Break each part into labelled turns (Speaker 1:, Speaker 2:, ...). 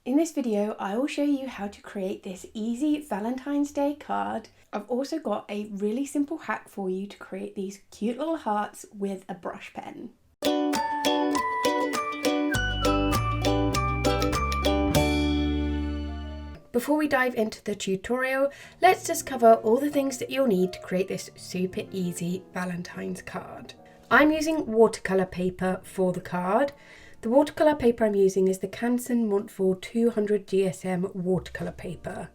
Speaker 1: In this video, I will show you how to create this easy Valentine's Day card. I've also got a really simple hack for you to create these cute little hearts with a brush pen. Before we dive into the tutorial, let's just cover all the things that you'll need to create this super easy Valentine's card. I'm using watercolour paper for the card. The watercolour paper I'm using is the Canson Montfort 200 GSM watercolour paper.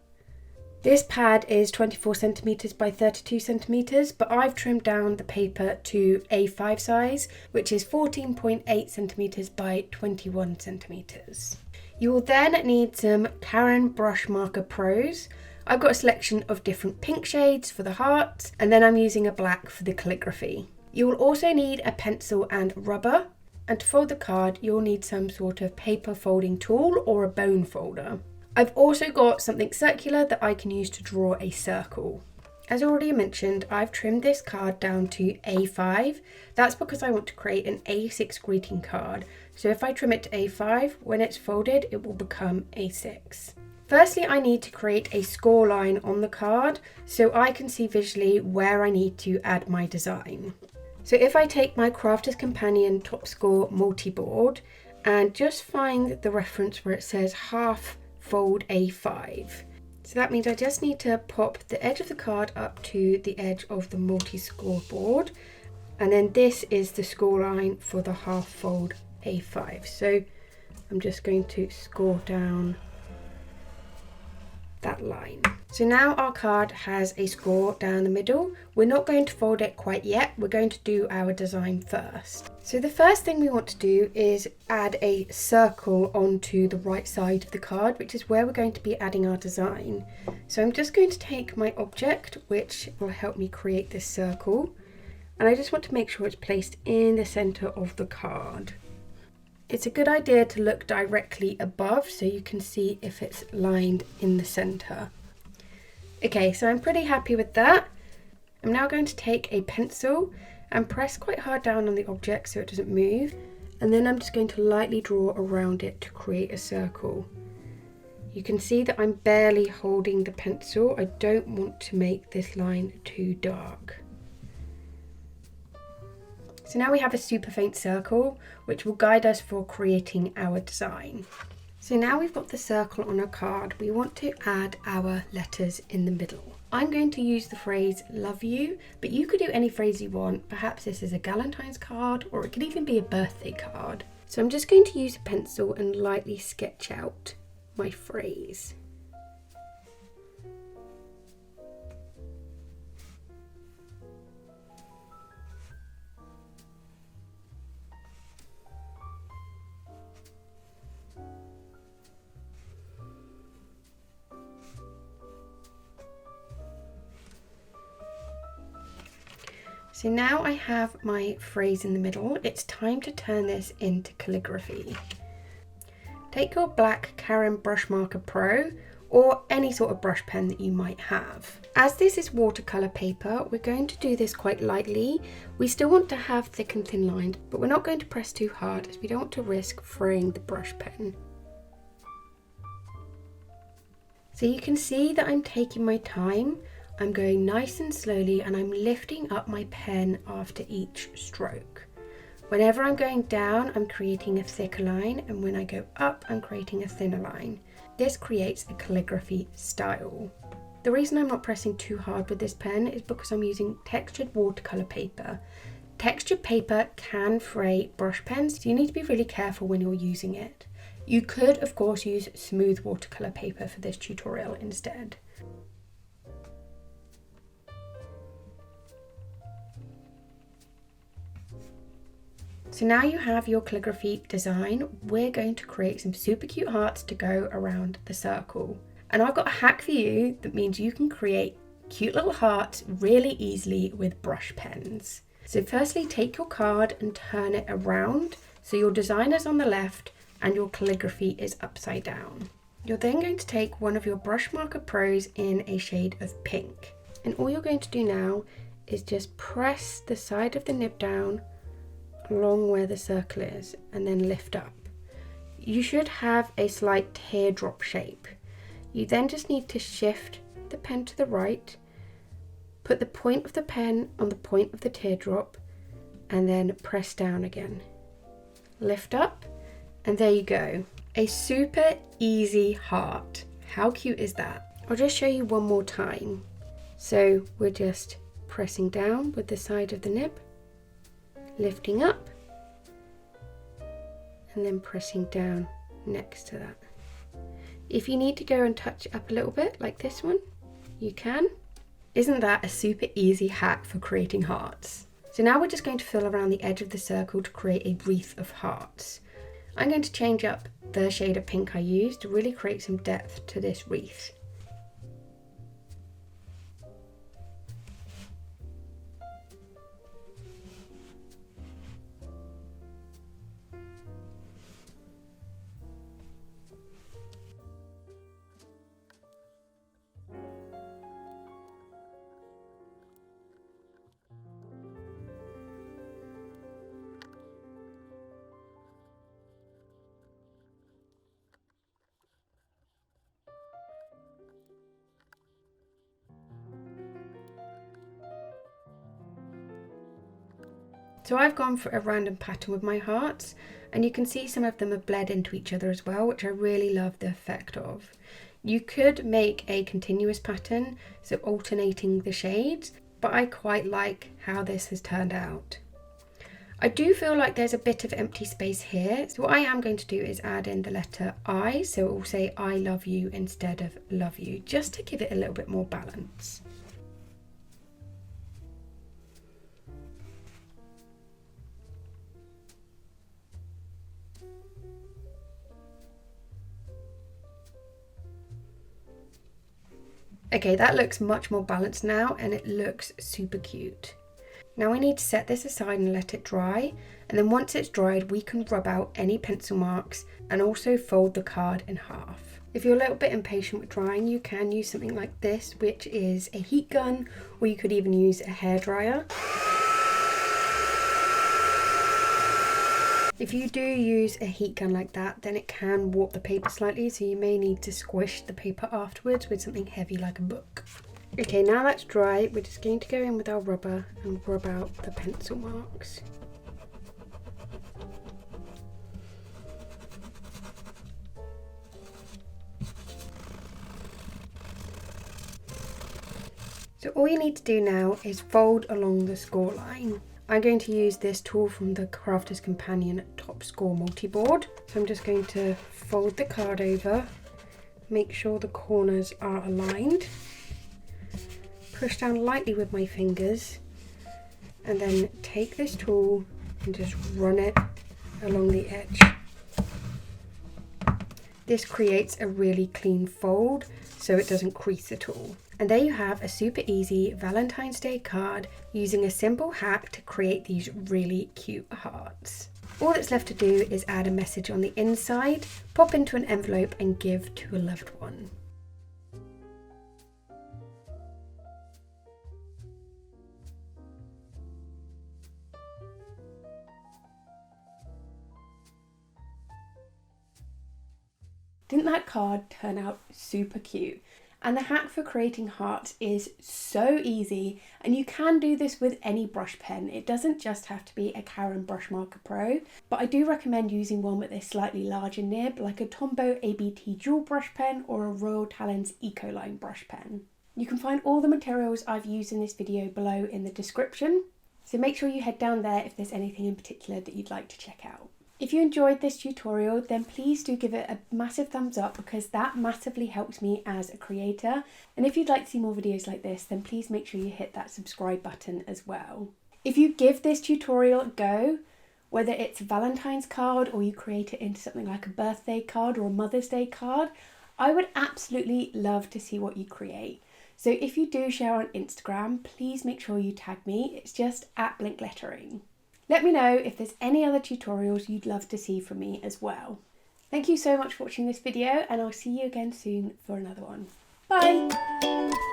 Speaker 1: This pad is 24 centimetres by 32 centimetres, but I've trimmed down the paper to A5 size, which is 14.8 centimetres by 21 centimetres. You will then need some Karin Brushmarker Pros. I've got a selection of different pink shades for the hearts, and then I'm using a black for the calligraphy. You will also need a pencil and rubber. And to fold the card, you'll need some sort of paper folding tool or a bone folder. I've also got something circular that I can use to draw a circle. As already mentioned, I've trimmed this card down to A5. That's because I want to create an A6 greeting card. So if I trim it to A5, when it's folded, it will become A6. Firstly, I need to create a score line on the card so I can see visually where I need to add my design. So if I take my Crafter's Companion Top Score multi-board and just find the reference where it says half fold A5. So that means I just need to pop the edge of the card up to the edge of the multi-score board. And then this is the score line for the half fold A5. So I'm just going to score down that line. So now our card has a score down the middle. We're not going to fold it quite yet. We're going to do our design first. So the first thing we want to do is add a circle onto the right side of the card, which is where we're going to be adding our design. So I'm just going to take my object, which will help me create this circle. And I just want to make sure it's placed in the center of the card. It's a good idea to look directly above so you can see if it's lined in the center. Okay, so I'm pretty happy with that. I'm now going to take a pencil and press quite hard down on the object so it doesn't move. And then I'm just going to lightly draw around it to create a circle. You can see that I'm barely holding the pencil. I don't want to make this line too dark. So now we have a super faint circle, which will guide us for creating our design. So now we've got the circle on our card, we want to add our letters in the middle. I'm going to use the phrase love you, but you could do any phrase you want. Perhaps this is a Valentine's card, or it could even be a birthday card. So I'm just going to use a pencil and lightly sketch out my phrase. So now I have my phrase in the middle. It's time to turn this into calligraphy. Take your black Karin Brushmarker Pro or any sort of brush pen that you might have. As this is watercolour paper, we're going to do this quite lightly. We still want to have thick and thin lines, but we're not going to press too hard as we don't want to risk fraying the brush pen. So you can see that I'm taking my time. I'm going nice and slowly and I'm lifting up my pen after each stroke. Whenever I'm going down, I'm creating a thicker line, and when I go up, I'm creating a thinner line. This creates a calligraphy style. The reason I'm not pressing too hard with this pen is because I'm using textured watercolour paper. Textured paper can fray brush pens, so you need to be really careful when you're using it. You could, of course, use smooth watercolour paper for this tutorial instead. So now you have your calligraphy design. We're going to create some super cute hearts to go around the circle. And I've got a hack for you that means you can create cute little hearts really easily with brush pens. So firstly, take your card and turn it around so your design is on the left and your calligraphy is upside down. You're then going to take one of your Brushmarker Pros in a shade of pink. And all you're going to do now is just press the side of the nib down along where the circle is and then lift up. you should have a slight teardrop shape. You then just need to shift the pen to the right, put the point of the pen on the point of the teardrop, and then press down again. Lift up, and there you go. A super easy heart. How cute is that? I'll just show you one more time. So we're just pressing down with the side of the nib, lifting up, and then pressing down next to that. If you need to go and touch it up a little bit, like this one, you can. Isn't that a super easy hack for creating hearts? So now we're just going to fill around the edge of the circle to create a wreath of hearts. I'm going to change up the shade of pink I used to really create some depth to this wreath. So I've gone for a random pattern with my hearts, and you can see some of them have bled into each other as well, which I really love the effect of. You could make a continuous pattern, so alternating the shades, but I quite like how this has turned out. I do feel like there's a bit of empty space here, so what I am going to do is add in the letter I, so it will say I love you instead of love you, just to give it a little bit more balance. Okay, that looks much more balanced now, and it looks super cute. Now I need to set this aside and let it dry, and then once it's dried we can rub out any pencil marks and also fold the card in half. If you're a little bit impatient with drying, you can use something like this, which is a heat gun, or you could even use a hairdryer. If you do use a heat gun like that, then it can warp the paper slightly, so you may need to squish the paper afterwards with something heavy like a book. Okay, now that's dry, we're just going to go in with our rubber and rub out the pencil marks. So all you need to do now is fold along the score line. I'm going to use this tool from the Crafter's Companion Top Score multi-board. So I'm just going to fold the card over, make sure the corners are aligned, push down lightly with my fingers, and then take this tool and just run it along the edge. This creates a really clean fold so it doesn't crease at all. And there you have a super easy Valentine's Day card using a simple hack to create these really cute hearts. All that's left to do is add a message on the inside, pop into an envelope and give to a loved one. Didn't that card turn out super cute? And the hack for creating hearts is so easy, and you can do this with any brush pen. It doesn't just have to be a Karin Brushmarker Pro, but I do recommend using one with a slightly larger nib, like a Tombow ABT dual brush pen or a Royal Talens Ecoline brush pen. You can find all the materials I've used in this video below in the description, so make sure you head down there if there's anything in particular that you'd like to check out. If you enjoyed this tutorial, then please do give it a massive thumbs up, because that massively helps me as a creator. And if you'd like to see more videos like this, then please make sure you hit that subscribe button as well. If you give this tutorial a go, whether it's a Valentine's card or you create it into something like a birthday card or a Mother's Day card, I would absolutely love to see what you create. So if you do share on Instagram, please make sure you tag me. It's just @blinklettering. Let me know if there's any other tutorials you'd love to see from me as well. Thank you so much for watching this video, and I'll see you again soon for another one. Bye!